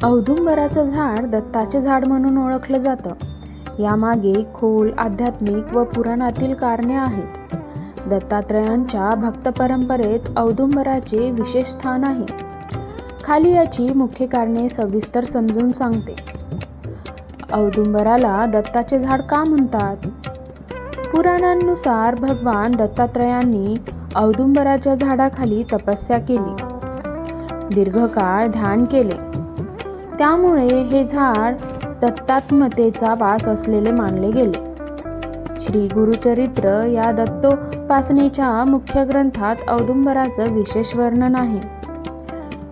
औदुंबराचं झाड दत्ताचे झाड म्हणून ओळखलं जातं. यामागे खोल आध्यात्मिक व पुराणातील कारणे आहेत. दत्तात्रयांच्या भक्त परंपरेत औदुंबराचे विशेष स्थान आहे. खाली याची मुख्य कारणे सविस्तर समजून सांगते. औदुंबराला दत्ताचे झाड का म्हणतात? पुराणांनुसार भगवान दत्तात्रयांनी औदुंबराच्या झाडाखाली तपस्या केली, दीर्घकाळ ध्यान केले. त्यामुळे हे झाड दत्तात्मतेचा वास असलेले मानले गेले. श्री गुरुचरित्र या दत्तोपासनेच्या मुख्य ग्रंथात औदुंबराचं विशेष वर्णन आहे.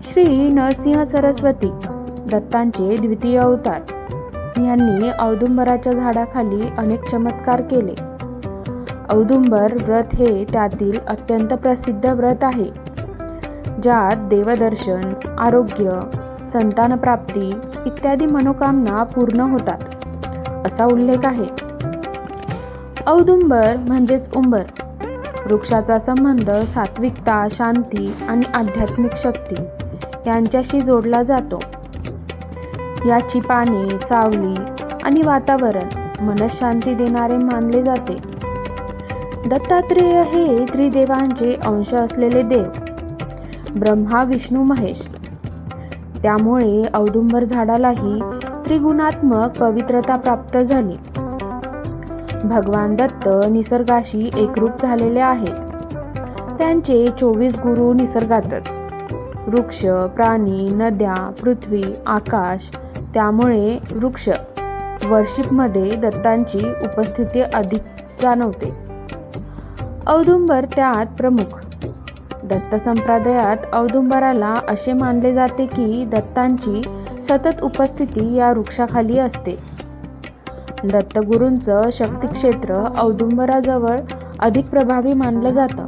श्री नरसिंह सरस्वती, दत्तांचे द्वितीय अवतार, यांनी औदुंबराच्या झाडाखाली अनेक चमत्कार केले. औदुंबर व्रत हे त्यातील अत्यंत प्रसिद्ध व्रत आहे, ज्यात देवदर्शन, आरोग्य, संतानप्राप्ती इत्यादी मनोकामना पूर्ण होतात असा उल्लेख आहे. औदुंबर म्हणजेच उंबर वृक्षाचा संबंध सात्विकता, शांती आणि आध्यात्मिक शक्ती यांच्याशी जोडला जातो. याची पाने, सावली आणि वातावरण मनःशांती देणारे मानले जाते. दत्तात्रेय हे त्रिदेवांचे अंश असलेले देव, ब्रह्मा, विष्णू, महेश. त्यामुळे औदुंबर झाडालाही त्रिगुणात्मक पवित्रता प्राप्त झाली. भगवान दत्त निसर्गाशी एकरूप झालेले आहेत. त्यांचे 24 गुरु निसर्गातच, वृक्ष, प्राणी, नद्या, पृथ्वी, आकाश. त्यामुळे वृक्ष वर्शिपमध्ये दत्तांची उपस्थिती अधिक जाणवते. औदुंबर त्यात प्रमुख. दत्त संप्रदायात औदुंबराला असे मानले जाते की दत्तांची सतत उपस्थिती या वृक्षाखाली असते. दत्तगुरूंचं शक्तिक्षेत्र औदुंबराजवळ अधिक प्रभावी मानलं जातं.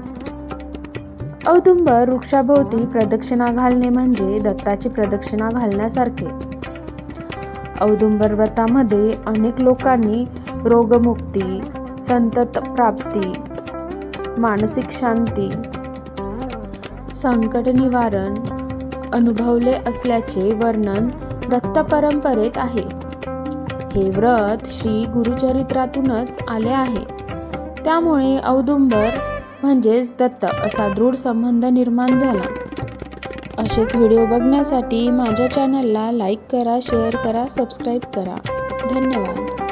औदुंबर वृक्षाभोवती प्रदक्षिणा घालणे म्हणजे दत्ताची प्रदक्षिणा घालण्यासारखे. औदुंबर व्रतामध्ये अनेक लोकांनी रोगमुक्ती, संतत प्राप्ती, मानसिक शांती, संकट निवारण अनुभवले असल्याचे वर्णन दत्त परंपरेत आहे. हे व्रत श्री गुरुचरित्रातूनच आले आहे. त्यामुळे औदुंबर म्हणजेच दत्त असा दृढ संबंध निर्माण झाला. असेच व्हिडिओ बघण्यासाठी माझ्या चॅनलला लाईक करा, शेअर करा, सबस्क्राईब करा. धन्यवाद.